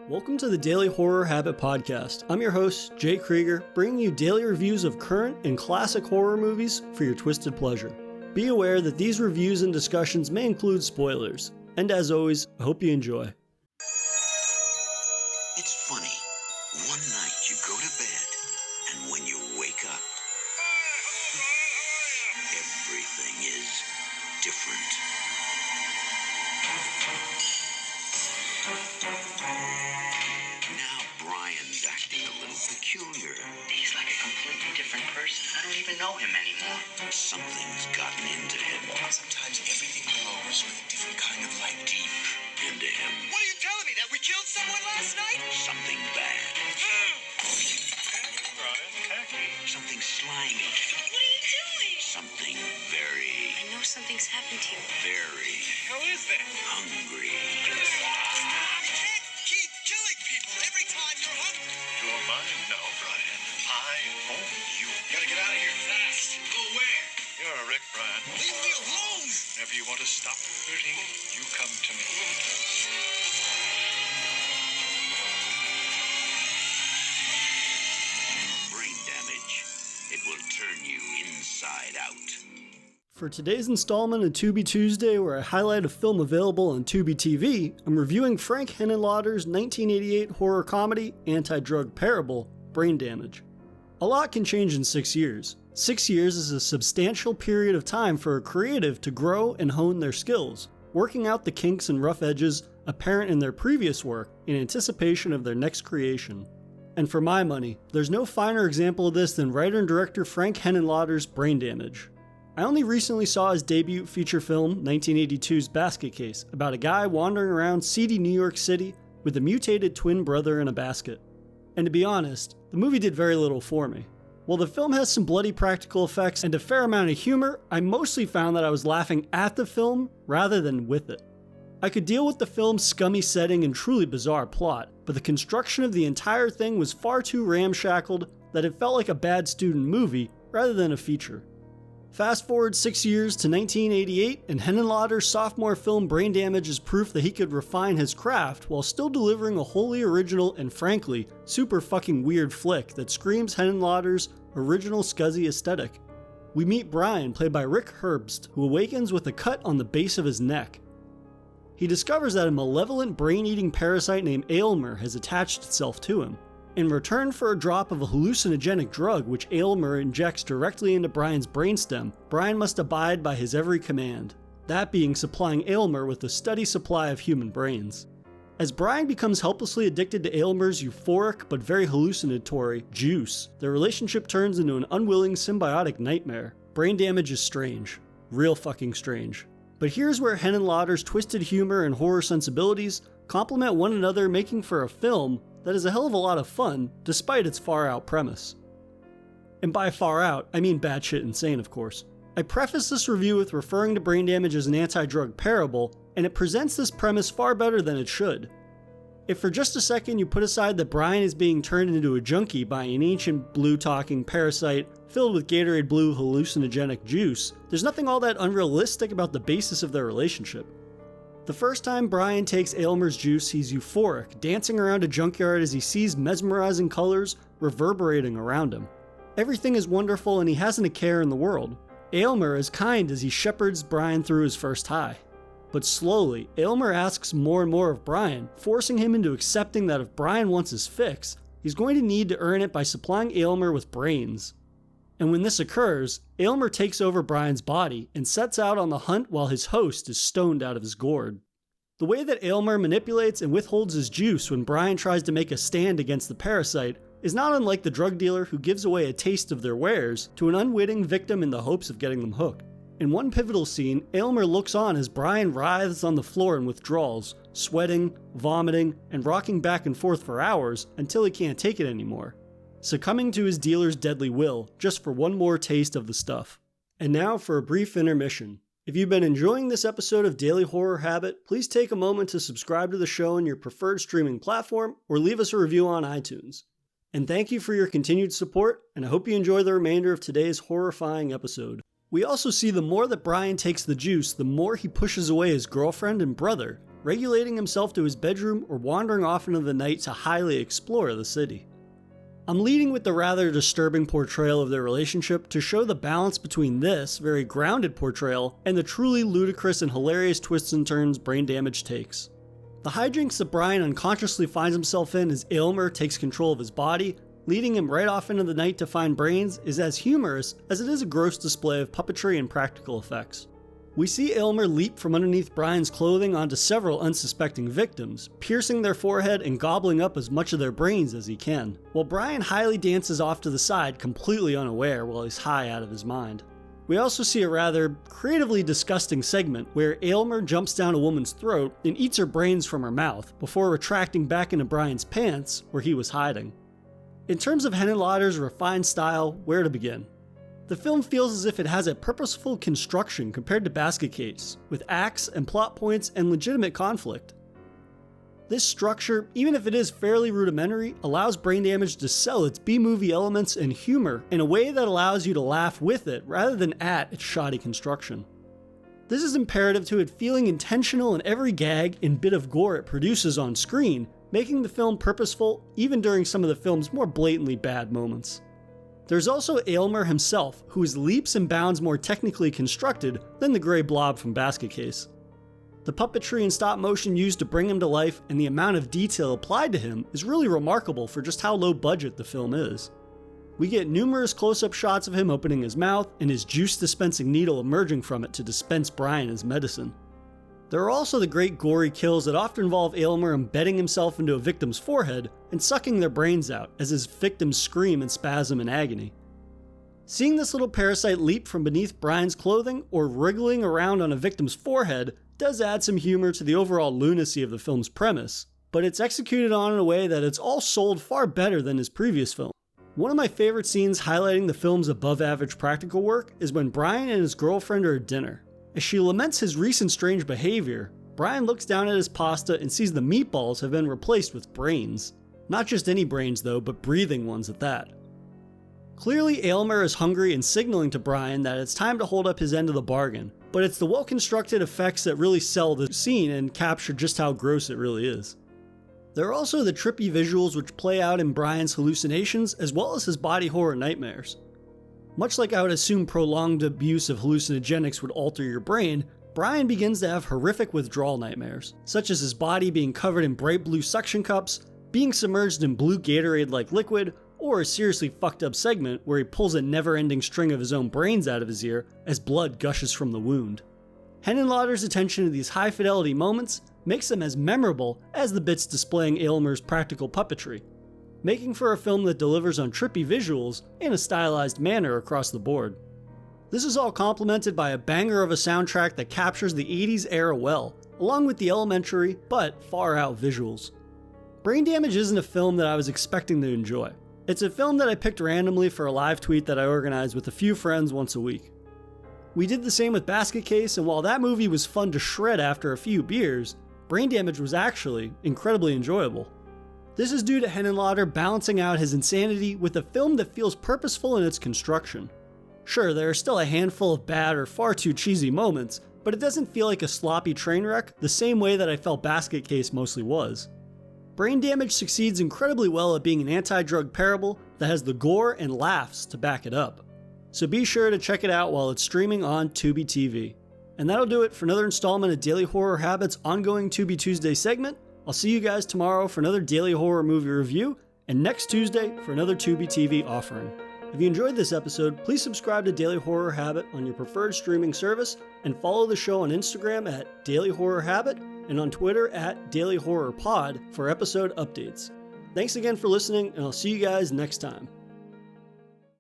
Welcome to the Daily Horror Habit Podcast. I'm your host, Jay Krieger, bringing you daily reviews of current and classic horror movies for your twisted pleasure. Be aware that these reviews and discussions may include spoilers. And as always, I hope you enjoy. It's funny. One night you go to bed, and when you wake up, everything is different. Now Brian's acting a little peculiar. He's like a completely different person. I don't even know him anymore. Something's gotten into him. Sometimes everything glows with a different kind of light. Deep into him. What are you telling me? That we killed someone last night? Something bad. Something slimy. What are you doing? Something very, I know something's happened to you. very How is that? hungry. You can't keep killing people every time you're hungry. You're mine now, Brian. I own you. Gotta get out of here fast. Go where? You're a wreck, Brian. Leave me alone. Whenever you want to stop hurting, you come to me. Brain damage. It will turn you inside out. For today's installment of Tubi Tuesday, where I highlight a film available on Tubi TV, I'm reviewing Frank Henenlotter's 1988 horror comedy anti-drug parable, Brain Damage. A lot can change in 6 years. 6 years is a substantial period of time for a creative to grow and hone their skills, working out the kinks and rough edges apparent in their previous work in anticipation of their next creation. And for my money, there's no finer example of this than writer and director Frank Henenlotter's Brain Damage. I only recently saw his debut feature film, 1982's Basket Case, about a guy wandering around seedy New York City with a mutated twin brother in a basket. And to be honest, the movie did very little for me. While the film has some bloody practical effects and a fair amount of humor, I mostly found that I was laughing at the film rather than with it. I could deal with the film's scummy setting and truly bizarre plot, but the construction of the entire thing was far too ramshackled that it felt like a bad student movie rather than a feature. Fast forward 6 years to 1988, and Henenlotter's sophomore film Brain Damage is proof that he could refine his craft while still delivering a wholly original and frankly, super fucking weird flick that screams Henenlotter's original scuzzy aesthetic. We meet Brian, played by Rick Herbst, who awakens with a cut on the base of his neck. He discovers that a malevolent brain-eating parasite named Aylmer has attached itself to him. In return for a drop of a hallucinogenic drug which Aylmer injects directly into Brian's brainstem, Brian must abide by his every command, that being supplying Aylmer with a steady supply of human brains. As Brian becomes helplessly addicted to Aylmer's euphoric but very hallucinatory juice, their relationship turns into an unwilling symbiotic nightmare. Brain Damage is strange. Real fucking strange. But here's where Henenlotter's twisted humor and horror sensibilities complement one another, making for a film that is a hell of a lot of fun, despite its far-out premise. And by far out, I mean batshit insane, of course. I preface this review with referring to Brain Damage as an anti-drug parable, and it presents this premise far better than it should. If for just a second you put aside that Brian is being turned into a junkie by an ancient blue-talking parasite filled with Gatorade Blue hallucinogenic juice, there's nothing all that unrealistic about the basis of their relationship. The first time Brian takes Aylmer's juice, he's euphoric, dancing around a junkyard as he sees mesmerizing colors reverberating around him. Everything is wonderful and he hasn't a care in the world. Aylmer is kind as he shepherds Brian through his first high. But slowly, Aylmer asks more and more of Brian, forcing him into accepting that if Brian wants his fix, he's going to need to earn it by supplying Aylmer with brains. And when this occurs, Aylmer takes over Brian's body and sets out on the hunt while his host is stoned out of his gourd. The way that Aylmer manipulates and withholds his juice when Brian tries to make a stand against the parasite is not unlike the drug dealer who gives away a taste of their wares to an unwitting victim in the hopes of getting them hooked. In one pivotal scene, Aylmer looks on as Brian writhes on the floor in withdrawals, sweating, vomiting, and rocking back and forth for hours until he can't take it anymore, succumbing to his dealer's deadly will just for one more taste of the stuff. And now for a brief intermission. If you've been enjoying this episode of Daily Horror Habit, please take a moment to subscribe to the show on your preferred streaming platform or leave us a review on iTunes. And thank you for your continued support, and I hope you enjoy the remainder of today's horrifying episode. We also see the more that Brian takes the juice, the more he pushes away his girlfriend and brother, regulating himself to his bedroom or wandering off into the night to highly explore the city. I'm leading with the rather disturbing portrayal of their relationship to show the balance between this very grounded portrayal and the truly ludicrous and hilarious twists and turns Brain Damage takes. The hijinks that Brian unconsciously finds himself in as Aylmer takes control of his body, leading him right off into the night to find brains, is as humorous as it is a gross display of puppetry and practical effects. We see Aylmer leap from underneath Brian's clothing onto several unsuspecting victims, piercing their forehead and gobbling up as much of their brains as he can, while Brian highly dances off to the side completely unaware while he's high out of his mind. We also see a rather creatively disgusting segment where Aylmer jumps down a woman's throat and eats her brains from her mouth before retracting back into Brian's pants where he was hiding. In terms of Henenlotter's refined style, where to begin? The film feels as if it has a purposeful construction compared to Basket Case, with acts and plot points and legitimate conflict. This structure, even if it is fairly rudimentary, allows Brain Damage to sell its B-movie elements and humor in a way that allows you to laugh with it rather than at its shoddy construction. This is imperative to it feeling intentional in every gag and bit of gore it produces on screen, making the film purposeful even during some of the film's more blatantly bad moments. There's also Aylmer himself, whose leaps and bounds more technically constructed than the gray blob from Basket Case. The puppetry and stop motion used to bring him to life and the amount of detail applied to him is really remarkable for just how low budget the film is. We get numerous close-up shots of him opening his mouth and his juice dispensing needle emerging from it to dispense Brian his medicine. There are also the great gory kills that often involve Aylmer embedding himself into a victim's forehead and sucking their brains out as his victims scream in spasm and agony. Seeing this little parasite leap from beneath Brian's clothing or wriggling around on a victim's forehead does add some humor to the overall lunacy of the film's premise, but it's executed on in a way that it's all sold far better than his previous film. One of my favorite scenes highlighting the film's above-average practical work is when Brian and his girlfriend are at dinner. As she laments his recent strange behavior, Brian looks down at his pasta and sees the meatballs have been replaced with brains. Not just any brains though, but breathing ones at that. Clearly Aylmer is hungry and signaling to Brian that it's time to hold up his end of the bargain, but it's the well-constructed effects that really sell the scene and capture just how gross it really is. There are also the trippy visuals which play out in Brian's hallucinations as well as his body horror nightmares. Much like I would assume prolonged abuse of hallucinogenics would alter your brain, Brian begins to have horrific withdrawal nightmares, such as his body being covered in bright blue suction cups, being submerged in blue Gatorade-like liquid, or a seriously fucked up segment where he pulls a never-ending string of his own brains out of his ear as blood gushes from the wound. Henenlotter's attention to these high-fidelity moments makes them as memorable as the bits displaying Aylmer's practical puppetry, making for a film that delivers on trippy visuals in a stylized manner across the board. This is all complemented by a banger of a soundtrack that captures the 80s era well, along with the elementary but far out visuals. Brain Damage isn't a film that I was expecting to enjoy. It's a film that I picked randomly for a live tweet that I organized with a few friends once a week. We did the same with Basket Case, and while that movie was fun to shred after a few beers, Brain Damage was actually incredibly enjoyable. This is due to Henenlotter balancing out his insanity with a film that feels purposeful in its construction. Sure, there are still a handful of bad or far too cheesy moments, but it doesn't feel like a sloppy train wreck the same way that I felt Basket Case mostly was. Brain Damage succeeds incredibly well at being an anti-drug parable that has the gore and laughs to back it up. So be sure to check it out while it's streaming on Tubi TV. And that'll do it for another installment of Daily Horror Habits' ongoing Tubi Tuesday segment. I'll see you guys tomorrow for another daily horror movie review, and next Tuesday for another Tubi TV offering. If you enjoyed this episode, please subscribe to Daily Horror Habit on your preferred streaming service, and follow the show on Instagram at Daily Horror Habit and on Twitter at Daily Horror Pod for episode updates. Thanks again for listening, and I'll see you guys next time.